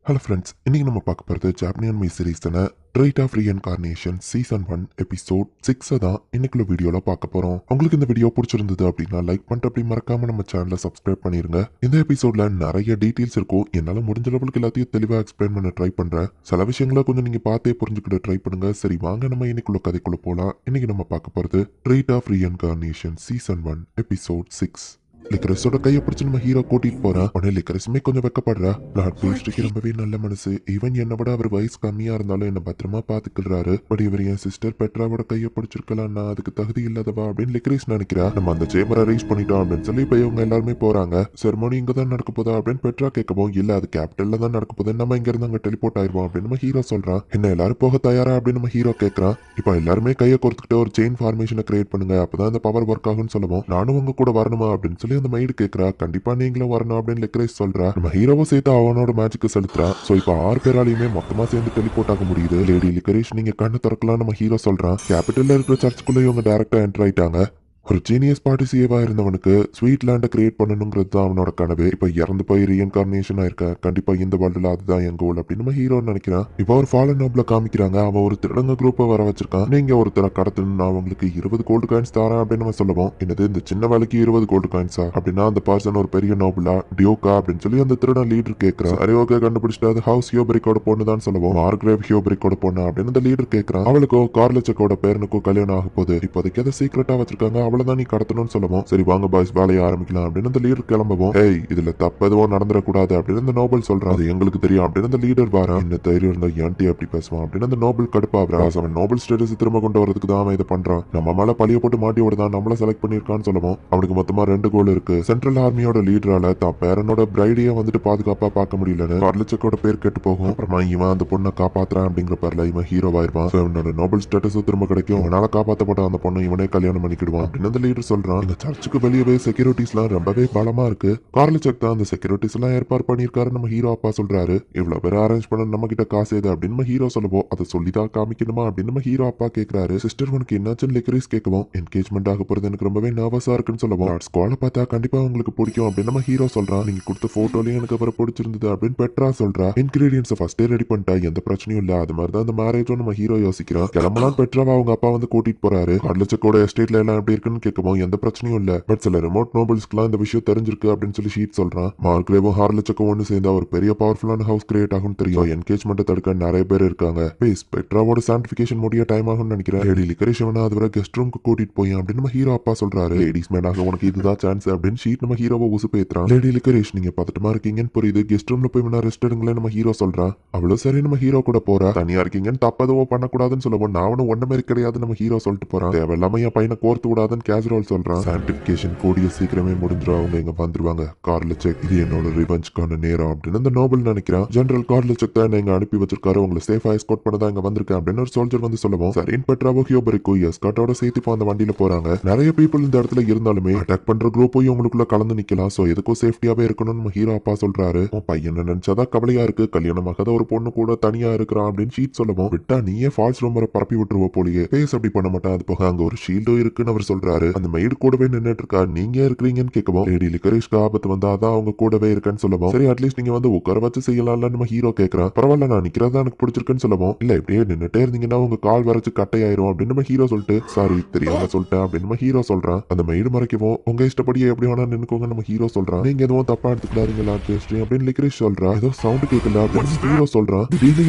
Hello friends, இன்னைக்கு நம்ம பார்க்க போகிறது ஜாப்பனியன் மீ சீரீஸான tried of reincarnation season 1 episode 6 தான் இன்னைக்குள்ள வீடியோவில் பார்க்க போகிறோம். உங்களுக்கு இந்த வீடியோ பிடிச்சிருந்தது அப்படின்னா லைக் பண்ணிட்டு அப்படி மறக்காம நம்ம சேனலை சப்ஸ்கிரைப் பண்ணிருங்க. இந்த எபிசோட்ல நிறைய டீட்டெயில்ஸ் இருக்கும். என்னால் முடிஞ்ச லெவலுக்கு எல்லாத்தையும் தெளிவாக எக்ஸ்பிளைன் பண்ண ட்ரை பண்ணுறேன். சில விஷயங்களை கொஞ்சம் நீங்கள் பார்த்தே புரிஞ்சுக்கிட்டு ட்ரை பண்ணுங்க. சரி, வாங்க நம்ம இன்னைக்குள்ள கதைக்குள்ள போகலாம். இன்னைக்கு நம்ம பார்க்க போகிறது tried of reincarnation season 1 episode 6. லிக்கரஸோட கையை பிடிச்சு நம்ம ஹீரோ கூட்டிட்டு போறான். உடனே லிக்கரஸுமே கொஞ்சம் வெக்கப்படுறா. பிளாட் பீஸ்டுக்கு ரொம்பவே நல்ல மனசு. ஈவன் என்னை விட அவர் வயசு கம்மியா இருந்தாலும் என்ன பத்திரமா பாத்துக்கிறாரு. பட் இவர் என் சிஸ்டர் பெட்ராவோட கையை பிடிச்சிருக்கலாம், நான் அதுக்கு தகுதி இல்லாதவா அப்படின்னு லிக்கரஸ் நினைக்கிறா. நம்ம அந்த சேம்பரை ரீச் பண்ணிட்டோம் அப்படின்னு சொல்லி இப்ப இவங்க எல்லாருமே போறாங்க. செரமோனி இங்க தான் நடக்க போதா அப்படின்னு பெட்ரா கேட்கவும், இல்ல அது கேபிட்டல்ல தான் நடக்க போகுது, நம்ம இங்க இருந்து அங்க டெலிபோர்ட் ஆயிருவோம் அப்படின்னு நம்ம ஹீரோ சொல்றான். என்ன எல்லாரும் போக தயாரா அப்படின்னு நம்ம ஹீரோ கேட்கறான். இப்ப எல்லாருமே கையை கொடுத்துக்கிட்டு ஒரு செயின் ஃபார்மேஷனை கிரியேட் பண்ணுங்க, அப்பதான் இந்த பவர் ஒர்க் ஆகும்னு சொல்லவும், நானும் உங்க கூட வரணுமா அப்படின்னு சொல்லி அந்த மைடு கேட்கறா. கண்டிப்பா நீங்களும் வரணும் அப்படின்னு லிக்கரேஸ் சொல்றா. நம்ம ஹீரோவை சேர்த்து அவனோட மேஜிக்கு செலுத்துறா. சோ இப்ப 6 பேராலையுமே மொத்தமா சேர்ந்து டெலிபோர்ட் ஆக முடியுது. லேடி லிக்கரேஷ் நீங்க கண்ணு திறக்கலாம் நம்ம ஹீரோ சொல்றான். கேபிட்டல்ல இருக்கிற சர்ச்சுக்குள்ள இவங்க டைரக்டா என்டர் ஆயிட்டாங்க. ஒரு ஜீனியஸ் பார்ட்டிசியேவா இருந்தவனுக்கு ஸ்வீட் லேண்டை கிரியேட் பண்ணணுங்கிறது தான் அவனோட கனவு. இப்ப இறந்து போய் ரீஇன்கார்னேஷன் ஆயிருக்க. கண்டிப்பா இந்த வேர்ல்டுல அதுதான் என் கோல் அப்படின்னு நம்ம ஹீரோ நினைக்கிறான். இப்போ ஒரு ஃபாலன் நோப்ல காமிக்கிறாங்க. அவன் ஒரு திருடங்க குரூப்பை வர வச்சிருக்கான். நீங்க ஒருத்தரை கடத்தணும், அவங்களுக்கு 20 கோல்டு காயின்ஸ் தரேன் அப்படின்னு நம்ம சொல்லுவோம். என்னது இந்த சின்ன வேலைக்கு 20 கோல்டு காயின்ஸா அப்படின்னா அந்த பர்சன் ஒரு பெரிய நோபலா டியோக்கா அப்படின்னு சொல்லி அந்த திருடன் லீடர் கேட்கறான். சரி ஓகே, கண்டுபிடிச்சிட்டு அது ஹவுஸ் ஹியோபரிக்கோட பொண்ணு தான் சொல்லுவோம். மார்க்ரேவ் ஹியோபரிக்கோட பொண்ணு அப்படின்னு அந்த லீடர் கேட்கறான். அவளுக்கோ கார்லச்சக்கோட பேரனுக்கோ கல்யாணம் ஆக போகுது. இப்போதைக்கு அதை சீக்கிரட்டா வச்சிருக்காங்க, அவ்வளவுதான் நீ கடத்தணும்னு சொல்லுவோம். சரி வாங்க பாய்ஸ் வேலையை ஆரம்பிக்கலாம் அப்படின்னு அந்த லீடர் கிளம்பவும், ஏய் இதுல தப்பு எதுவும் நடந்துடக்கூடாது அப்படின்னு அந்த நோபல் சொல்றான். அது எங்களுக்கு தெரியும் அப்படின்னு அந்த லீடர் வாரான். என்ன தைரியம் இருந்தா ஏன்டி அப்படி பேசுவான் அப்படின்னு அந்த நோபல் கடுப்பாகிறான். அவன் நோபல் ஸ்டேட்டஸ் திரும்ப கொண்டு வரதுக்கு தான் அவன் இதை பண்றான். நம்ம மேல பழிய போட்டு மாட்டி விடுதான், நம்மள செலக்ட் பண்ணிருக்கான்னு சொல்லுவோம். அவனுக்கு மொத்தமா 2 கோல் இருக்கு. சென்ட்ரல் ஆர்மியோட லீடரால தான் பேரனோட பிரைடியை வந்துட்டு பாதுகாப்பா பார்க்க முடியலன்னு கார்லச்சக்கோட பேர் கெட்டு போகும். அப்புறமா இவன் அந்த பொண்ணை காப்பாத்துறான் அப்படிங்கிற பேர்ல இவன் ஹீரோவாயிருவான். இவனோட நோபல் ஸ்டேட்டஸ் திரும்ப கிடைக்கும். அவனால காப்பாற்றப்பட்ட அந்த பொண்ணு இவனே கல்யாணம் பண்ணிக்கிடுவான் அப்படின்னு அந்த லீடர் சொல்றான். இந்த சர்ச்சுக்கு வெளியவே செக்யூரிட்டிஸ்லாம் ரொம்பவே பலமா இருக்கு. கார்லச்சக் தான் அந்த செக்யூரிட்டிஸ் எல்லாம் ஏற்பாடு பண்ணிருக்காரு நம்ம ஹீரோ அப்பா சொல்றாரு. இவ்வளவு பேர் அரேஞ்ச் பண்ண நம்ம கிட்ட காசு எது அப்படின்னு நம்ம ஹீரோ சொல்லுவோம். அதை சொல்லிதான் காமிக்கணுமா அப்படின்னு நம்ம ஹீரோ அப்பா கேட்கிறாரு. சிஸ்டர் உனக்கு என்னாச்சுன்னு லிக்கரேஸ் கேட்கவும், என்கேஜ்மெண்ட் ஆக போறது எனக்கு ரொம்பவே நர்வஸா இருக்குன்னு சொல்லுவோம். ஸ்குவாட பார்த்தா கண்டிப்பா உங்களுக்கு பிடிக்கும் அப்படின்னு நம்ம ஹீரோ சொல்றான். நீங்க கொடுத்த போட்டோலயும் எனக்கு அவரை பிடிச்சிருந்தது அப்படின்னு பெட்ரா சொல்றா. இன்கிரீடியன்ஸ் ஃபர்ஸ்டே ரெடி பண்ணிட்டா, எந்த பிரச்சனையும் இல்ல. அது மாதிரி தான் அந்த மேரேஜும் நம்ம ஹீரோ யோசிக்கிறான். கிளம்பலாம் பெட்ராவை அவங்க அப்பா வந்து கூட்டிட்டு போறாரு. கார்லச்சக்கோட எஸ்டேட்ல எல்லாம் எப்படி இருக்குன்னு கேட்கவும், எந்த பிரச்சனையும் இல்ல. பட் சில ரிமோட் நோபல்ஸ்க்குலாம் இந்த விஷயம் தெரிஞ்சிருக்கு அப்படின்னு சொல்லி ஷீட் சொல்றான். மார்க்ரேவும் ஹார்லச்சக்கும் ஒன்று சேர்ந்தா ஒரு பெரிய பவர்ஃபுல்லான ஹவுஸ் கிரியேட் ஆகும் தெரியும். என்கேஜ்மெண்ட் தடுக்க நிறைய பேர் இருக்காங்க. பேஸ் பெட்ராவோட சான்டிபிகேஷன் முடிய டைம் ஆகும்னு நினைக்கிறேன். லேடி லிக்கரேஷ் அதுவரை கெஸ்ட் ரூம்க்கு கூட்டிட்டு போய் அப்படின்னு நம்ம ஹீரோ அப்பா சொல்றாரு. லேடிஸ் மேனாக உனக்கு இதுதான் சான்ஸ் அப்படின்னு ஷீட் நம்ம ஹீரோவை உசுப்பேத்துறான். லேடி லிக்கரேஷ் நீங்க பதட்டமா இருக்கீங்கன்னு புரியுது, கெஸ்ட் ரூம்ல போய் வேணா ரெஸ்ட் எடுங்களே நம்ம ஹீரோ சொல்றான். அவ்வளவு சரி நம்ம ஹீரோ கூட போறா. தனியா இருக்கீங்கன்னு தப்பதவோ பண்ணக்கூடாதுன்னு சொல்லுவோம். நான் ஒன்ன மாதிரி கிடையாது நம்ம ஹீரோ சொல்லிட்டு போறான். தேவையில்லாம என் பையனை கோர்த்து விடாதுன்னு கேசுரல் சொல்றான். சான்டிபிகேஷன் கூடிய சீக்கிரமே முடிஞ்சிடும், அவங்க இங்க வந்துருவாங்க. கார்லச்சக் இது என்னோட ரிவெஞ்ச்கான நேரம் அப்படின்னு அந்த நோபல் நினைக்கிறான். ஜெனரல் கார்லச்சக் தான் எங்க அனுப்பி வச்சிருக்காரு, உங்களை சேஃபா எஸ்கார்ட் பண்ணதான் இங்க வந்திருக்கேன் அப்படின்னு ஒரு சோல்ஜர் வந்து சொல்லுவோம். சரின் பெட்ராவோ ஹியோபரிக்கோ எஸ்கார்ட்டோட சேர்த்து இப்போ அந்த வண்டியில போறாங்க. நிறைய பீப்புள் இந்த இடத்துல இருந்தாலுமே அட்டாக் பண்ற குரூப்பையும் உங்களுக்குள்ள கலந்து நிக்கலாம். சோ எதுக்கும் சேஃப்டியாவே இருக்கணும்னு நம்ம ஹீரோ அப்பா சொல்றாரு. உன் பையன் நினைச்சாதான் கவலையா இருக்கு, கல்யாணமாகாத ஒரு பொண்ணு கூட தனியா இருக்கிறான் அப்படின்னு ஷீட் சொல்லுவோம். விட்டா நீயே ஃபால்ஸ் ரூமரை பரப்பி விட்டுருவ போலியே, பேஸ் அப்படி பண்ண மாட்டான். அது போக அங்க ஒரு ஷீல்டும் இருக்குன்னு அவர் சொல்றாரு. அந்த மெய்டு கூடவே நின்னுட்டு இருக்கா. நீங்க இருக்கிறீங்கன்னு கேட்கவும், லேடி லிக்கரேஷ்க்கு ஆபத்து வந்தா அதான் அவங்க கூடவே இருக்கேன்னு சொல்லுவோம். சரி அட்லீஸ்ட் நீங்க வந்து உட்கார வச்சு செய்யலாம்ல நம்ம ஹீரோ கேட்கறான். பரவாயில்ல நான் நிக்கிறதா எனக்கு பிடிச்சிருக்குன்னு சொல்லுவோம். இல்ல இப்படியே நின்னுட்டே இருந்தீங்கன்னா உங்க கால் வரைச்சு கட்டையாயிரும் அப்படின்னு நம்ம ஹீரோ சொல்லிட்டு, சாரி தெரியாம சொல்லிட்டேன் அப்படின்னு நம்ம ஹீரோ சொல்றான். அந்த மெய்டு மறைக்கவும், உங்க இஷ்டப்படியே எப்படி வேணா நின்னுக்கோங்க நம்ம ஹீரோ சொல்றான். நீங்க எதுவும் தப்பா எடுத்துக்கிறாருங்களா அப்படின்னு லிக்கரேஷ் சொல்றா. ஏதோ சவுண்ட் கேட்கல அப்படின்னு ஹீரோ சொல்றான். திடீர்னு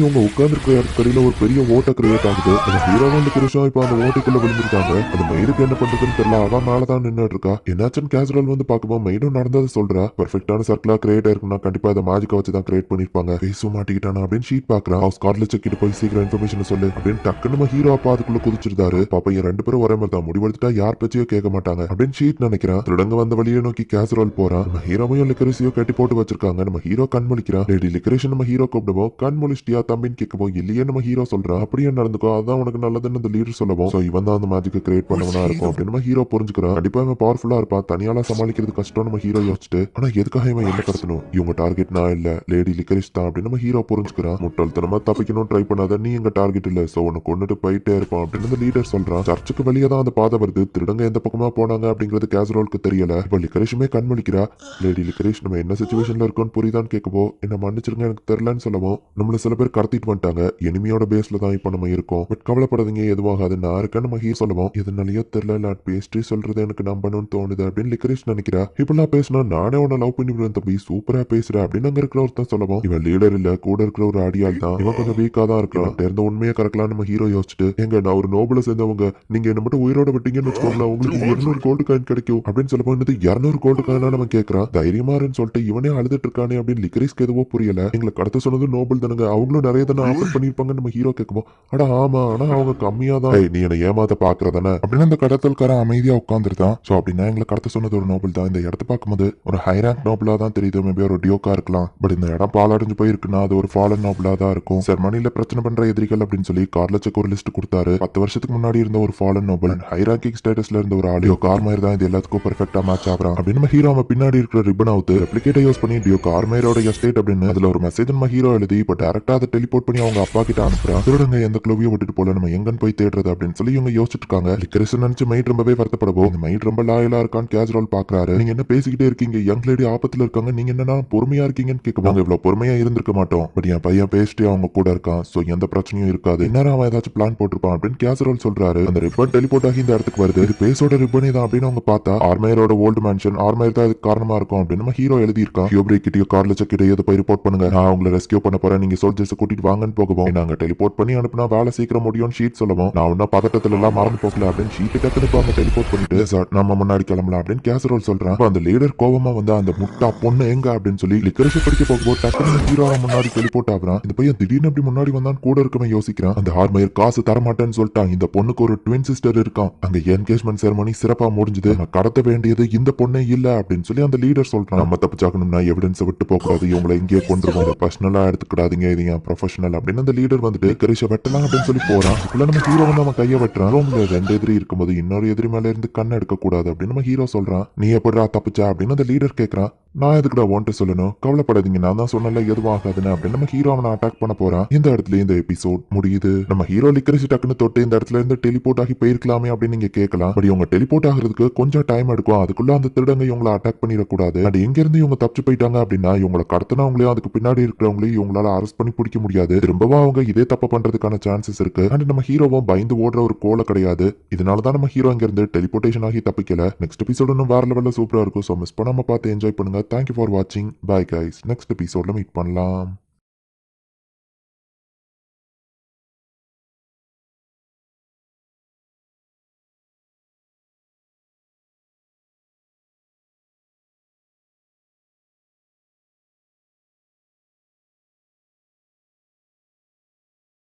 இவங்க உட்கார்ந்துருக்கிற இடத்துல ஒரு பெரிய ஓட்டை கிரியேட் ஆகுது. அந்த ஹீரோவும் லிக்கரேஷும் இப்ப அந்த ஓட்டைக்குள்ள விழுந்திருக்காங்க. அந்த மெய்டுக்கு என்ன பண்றதுன்னு தெரியல, அவன் மேலதான் நின்னுட்டு இருக்கா. என்னாச்சுன்னு கேசுரல் வந்து பார்க்கவும் மெய்டும் நடந்தது சொல்றா. பெர்ஃபெக்ட்டான சர்க்கிளா கிரியேட் ஆயிருக்குன்னா கண்டிப்பா இதை மேஜிக்கை வச்சு தான் கிரியேட் பண்ணிருப்பாங்க. பேசும் மாட்டிக்கிட்டானா அப்படின்னு ஷீட் பாக்குறான். ஹவுஸ் கார்லச்சக் கிட்ட போய் சீக்கிரம் இன்ஃபர்மேஷன் சொல்லு அப்படின்னு டக்குன்னு நம்ம ஹீரோ அப்பா அதுக்குள்ள குதிச்சிருந்தாரு. பாப்பா என் 2 பேரும் ஒரே மாதிரி தான் முடிவெடுத்துட்டா யார் பேச்சையோ கேட்க மாட்டாங்க அப்படின்னு ஷீட் நினைக்கிறான். திருடங்க வந்த வழியை நோக்கி கேசுரல் போறான். நம்ம ஹீரோவையும் லிக்கரேஷையும் கட்டி போட்டு வச்சிருக்காங்க. நம்ம ஹீரோ கண்மொழிக்கிறான். லேடி லிக்கரேஷ் நம்ம ஹீரோ கூப்பிடுவோம். கண்மொழிச்சிட்டியா தம்பின்னு கேட்கவும், இல்லையே நம்ம ஹீரோ சொல்றான். அப்படியே நடந்துக்கோ, அதான் உனக்கு நல்லதுன்னு அந்த லீடர் சொல்லவும், சோ இவன் தான் அந்த மேஜிக்கை கிரியேட் பண்ணவனா இருக்கும் அப்படின்னு நம்ம நம்ம ஹீரோ புரிஞ்சுக்கிறான். கண்டிப்பா இவன் பவர்ஃபுல்லா இருப்பான், தனியால சமாளிக்கிறது கஷ்டம் நம்ம ஹீரோ யோசிச்சுட்டு. ஆனா எதுக்காக இவன் என்ன கடத்தணும், இவங்க டார்கெட் நான் இல்ல லேடி லிக்கரிஷ் தான் அப்படின்னு நம்ம ஹீரோ புரிஞ்சுக்கிறான். முட்டாள்தனமா தப்பிக்கணும் ட்ரை பண்ணாத, நீ எங்க டார்கெட் இல்ல, சோ உன்னை கொண்டுட்டு போயிட்டே இருப்பான் அப்படின்னு அந்த லீடர் சொல்றான். சர்ச்சுக்கு வெளியே தான் அந்த பாதை வருது. திருடங்க எந்த பக்கமா போனாங்க அப்படிங்கிறது கேசரோலுக்கு தெரியல. இப்ப லிக்கரிஷுமே கண் முழிக்கிறா. லேடி லிக்கரிஷ் நம்ம என்ன சிச்சுவேஷன்ல இருக்கோம்னு புரியுதான்னு கேட்கவோ, என்ன மன்னிச்சிருங்க எனக்கு தெரியலன்னு சொல்லவும், நம்மள சில பேர் கடத்திட்டு வந்துட்டாங்க, எனிமியோட பேஸ்ல தான் இப்ப நம்ம இருக்கோம், பட் கவலைப்படாதீங்க எதுவாகாது, நான் இருக்கேன்னு நம்ம ஹீரோ சொல்லவும், எதுனாலயோ தெரியல லாட் பேஸ்ட்ரி சொல்றது எனக்கு நம்பணும்னு தோணுது அப்படின்னு லிக்கரிஷ் நினைக்கிறா. இப்பெல்லாம் பேசினா நானே உன்னை லவ் பண்ணி விடுவேன் தம்பி, சூப்பரா பேசுற அப்படின்னு அங்க இருக்கிற ஒருத்தன் சொல்லவும், இவன் லீடர் இல்ல கூட இருக்கிற ஒரு அடியால் தான், இவன் கொஞ்சம் வீக்கா தான் இருக்கான், இருந்த உண்மையை கறக்கலாம் நம்ம ஹீரோ யோசிச்சுட்டு, எங்க நான் ஒரு நோபல சேர்ந்தவங்க, நீங்க என்ன மட்டும் உயிரோட விட்டீங்கன்னு வச்சுக்கோங்களேன், உங்களுக்கு 200 கோல்டு காயின் கிடைக்கும் அப்படின்னு சொல்லப்போ, என்னது 200 கோல்டு காயினா நம்ம கேட்கறான். தைரியமாருன்னு சொல்லிட்டு இவனே அழுதுட்டு இருக்கானே அப்படின்னு லிக்கரிஸ்க்கு எதுவோ புரியல. எங்களை கடத்த சொன்னது நோபல் தானுங்க, அவங்களும் நிறைய தானே ஆஃபர் பண்ணிருப்பாங்க நம்ம ஹீரோ கேட்கும். அட ஆமா, ஆனா அவங்க கம்மியா தான், நீ என்ன ஏமாத்த பாக்குறதானே அப்படின்னு அந்த கடத்தல்காரன் அமைதியா உட்காந்துருந்தான். சோ அப்படின்னா எங்களை கடத்த சொன்னது ஒரு நோபல் தான். இந்த இடத்த பார்க்கும்போது ஒரு ஹை ரேங்க் நோபலா தான் தெரியுது, மேபி ஒரு டியோக்கா இருக்கலாம், பட் இந்த இடம் பாலடைஞ்சு போயிருக்குன்னா அது ஒரு ஃபாலன் நோபலா தான் இருக்கும். ஜெர்மனில பிரச்சனை பண்ற எதிரிகள் அப்படின்னு சொல்லி கார்லச்சுக்கு ஒரு லிஸ்ட் கொடுத்தாரு. 10 வருஷத்துக்கு முன்னாடி இருந்த ஒரு ஃபாலன் நோபல், ஹை ரேங்கிங் ஸ்டேட்டஸ்ல இருந்த ஒரு ஆடியோ கார்மயர் தான் இது எல்லாத்துக்கும் பெர்ஃபெக்ட்டா மேட்ச் ஆகுறான் அப்படின்னு நம்ம ஹீரோ அவன் பின்னாடி இருக்கிற ரிப்பன் அவுத்து ரெப்ளிகேட்டை யூஸ் பண்ணி டியோ கார்மயரோட எஸ்டேட் அப்படின்னு அதுல ஒரு மெசேஜ் நம்ம ஹீரோ எழுதி இப்போ டைரக்டா அதை டெலிபோர்ட் பண்ணி அவங்க அப்பா கிட்ட அனுப்புறான். திருடங்க எந்த குளோவியும் விட்டுட்டு போல, நம்ம எங்கன்னு போய் தேடுறது அப்படின்னு சொல்லி இவங்க யோசிச்சுட்டு இருக்காங்க. லிக்கரிஸ் நினைச்சு மைட் ரொம்பவே வருத்தப்படவோ, இந்த மைட் ரொம்ப லாயலா இருக்கான்னு கேஜுவல் பாக்குறாரு. நீங்க என்ன பேசிக்கிட்டே இருக்கீங்க, யங் லேடி ஆபத்துல இருக்காங்க, நீங்க என்னன்னா பொறுமையா இருக்கீங்கன்னு கேட்க, இவ்வளவு பொறுமையா இருந்திருக்க மாட்டோம், பட் என் பையன் பேசிட்டு அவங்க கூட இருக்கான், சோ எந்த பிரச்சனையும் இருக்காது, இந்நேரம் அவன் ஏதாச்சும் பிளான் போட்டிருப்பான் அப்படின்னு கேசரோல் சொல்றாரு. அந்த ரிப்பன் டெலிபோர்ட் ஆகி இந்த இடத்துக்கு வருது. இது பேஸோட ரிப்பனே தான் அப்படின்னு அவங்க பார்த்தா ஆர்மயரோட ஓல்டு மேன்ஷன், ஆர்மயர் தான் இதுக்கு காரணமா இருக்கும் அப்படின்னு நம்ம ஹீரோ எழுதி இருக்கான். ஹியூப்ரி கிட்டயோ கார்லச்ச கிட்டயோ போய் ரிப்போர்ட் பண்ணுங்க, நான் அவங்களை ரெஸ்கியூ பண்ண போறேன், நீங்க சோல்ஜர்ஸ் கூட்டிட்டு வாங்கன்னு போகவும், நாங்க டெலிபோர்ட் பண்ணி அனுப்புனா வேலை சீக்கிரம் முடியும்னு ஷீட் சொல்லவும், நான் இன்னும் பதட்டத்துல எல்லாம் மறந்து போகல அப்படின்னு ஷீட் டக்குனு அவங்க டெலிபோர்ட் பண்ணிட்டு சார் நம்ம முன்னாடி கிளம்பலாம் அப்படின்னு கேசரோல் சொல்றான். அந்த லீடர் கோவமா வந்து அந்த முட்டா பொண்ணு எங்க அப்படின்னு சொல்லி லிக்கரிஷ படிக்க போகும்போது டக்குனு ஹீரோ முன்னாடி டெலிபோர்ட் ஆகுறான். இந்த பையன் திடீர்னு அப்படி முன்னாடி வந்தான் கூட இருக்கவன் யோசிக்கிறான். அந்த ஆர்மயர் காசு தரமாட்டேன்னு சொல்லிட்டான், இந்த பொண்ணுக்கு ஒரு ட்வின் சிஸ்டர் இருக்கான், அங்க என்கேஜ்மெண்ட் செரமனி சிறப்பா முடிஞ்சது, நம்ம கடத்த வேண்டியது இந்த பொண்ணே இல்ல அப்படின்னு சொல்லி அந்த லீடர் சொல்றான். நம்ம தப்பிச்சாக்கணும்னா எவிடன்ஸ் விட்டு போக கூடாது, இவங்களை இங்கே கொண்டுருவோம், பர்சனலா எடுத்துக்கிடாதீங்க, இது என் ப்ரொஃபஷனல் அப்படின்னு அந்த லீடர் வந்துட்டு லிக்கரிஷ வெட்டலாம் அப்படின்னு சொல்லி போறான். இதுக்குள்ள நம்ம ஹீரோ வந்து அவன் கையை வெட்டுறான். ரூம்ல 2 எதிரி இருக்கும்போது இன்னொரு எதிரி மேல இருந்து கண்ணை எடுக்க கூடாது அப்படின்னு நம்ம ஹீரோ சொல்றான். நீ எப்படிடா தப்பிச்சா அப்படின்னு அந்த லீடர் கேட்கறான். நான் எதுக்குடா ஒன்ட்டு சொல்லணும், கவலைப்படாதீங்க, நான் தான் சொன்னல எதுவும் ஆகாதுன்னு அப்படின்னு நம்ம ஹீரோ அவனை அட்டாக் பண்ண போறான். இந்த இடத்துல இந்த எபிசோட் முடியுது. நம்ம ஹீரோ லிக்கரிஷ் டக்குன்னு தொட்டு இந்த இடத்துல இருந்து டெலிபோர்ட் ஆகி போயிருக்கலாமே அப்படின்னு நீங்க கேட்கலாம். பட் இவங்க டெலிபோர்ட் ஆகிறதுக்கு கொஞ்சம் டைம் எடுக்கும், அதுக்குள்ள அந்த திருடங்க இவங்களை அட்டாக் பண்ணிடக்கூடாது. அது எங்க இருந்து இவங்க தப்பிச்சு போயிட்டாங்க அப்படின்னா இவங்களை கடத்தினவங்களையும் அதுக்கு பின்னாடி இருக்கிறவங்களையும் இவங்களால அரெஸ்ட் பண்ணி பிடிக்க முடியாது, திரும்பவும் அவங்க இதே தப்பு பண்றதுக்கான சான்சஸ் இருக்கு. அண்ட் நம்ம ஹீரோவும் பயந்து ஓடுற ஒரு கோலை கிடையாது, இதனாலதான் நம்ம ஹீரோ இங்க இருந்து டெலிபோர்டேஷன் ஆகி தப்பிக்கல. நெக்ஸ்ட் எபிசோட் இன்னும் வேற லெவல்ல சூப்பரா இருக்கும், சோ மிஸ் பண்ணாம பார்த்து என்ஜாய் பண்ணுங்க. தேங்க்யூ ஃபார் வாட்சிங், பை கைஸ், நெக்ஸ்ட் எபிசோட்ல மீட் பண்ணலாம்.